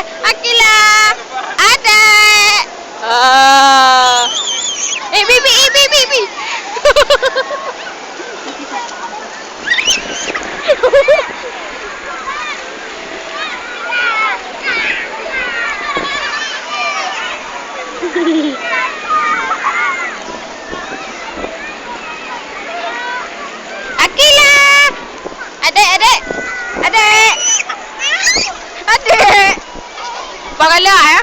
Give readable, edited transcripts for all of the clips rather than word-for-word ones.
Akila. Ada. Bibi. Akila. Adek. Pagala ya.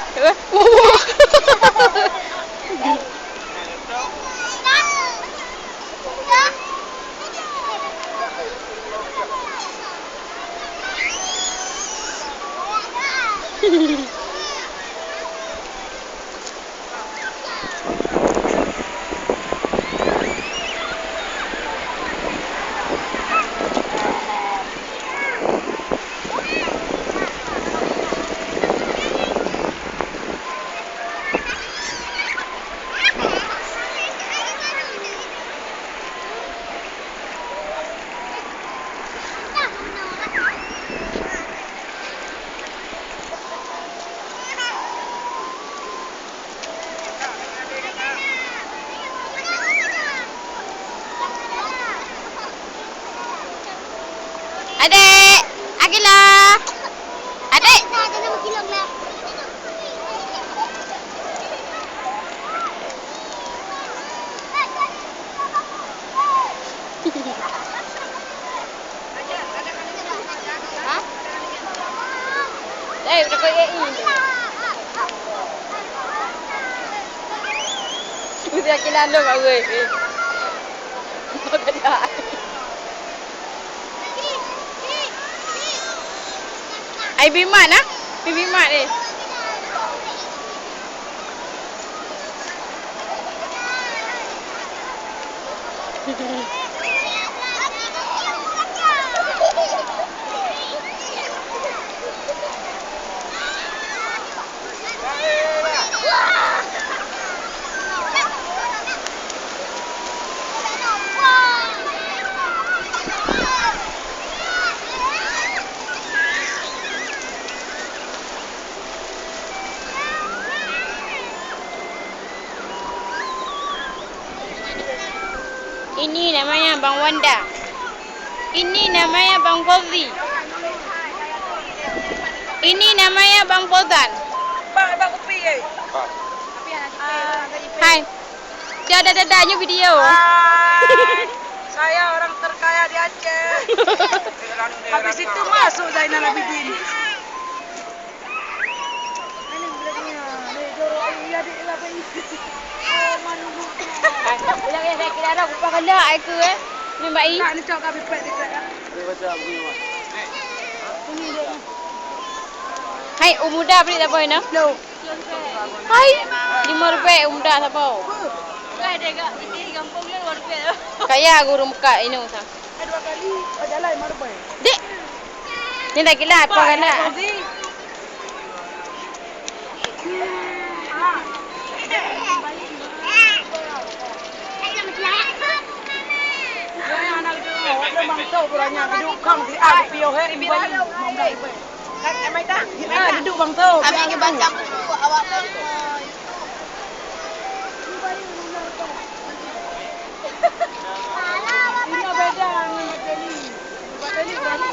Adek, Akila. Adek. Hah? Udah kayak ini. Sudah Akila ndo bagus. Ai Bima nah? Bima ni. Ini namanya Bang Wanda. Ini namanya Bang Fauzi. Ini namanya Bang Fauzan. Bang kopi eh. Hai. Dia ada dadanya video. Saya orang terkaya di Aceh. Habis itu masuk Zainal Abidin. Ini bilangnya, dorong iya di lapang. Bilang ya saya kira aku pakai dah aku Ni Mbak I. Nak ni cak kami pet dekat. Hai, umuda beli tak apa nak? No. Hai, RM5 umuda tak apa. Kau ada gak? Ini kampung dia RM5. Kaya guru muka ini usah. 2 kali jalan RM5. Dek. Ni dah gila apa kan nak? Bang tahu beranya duduk kang di aku pio he di bawah mau dah kan emai dah duduk bang tahu Abi ke baca dulu awak pun. ini beda ni Bateli berani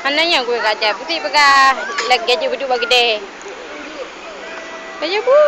Anaknya gue kaca putih peka lagi aja berdua gede. Aja bu.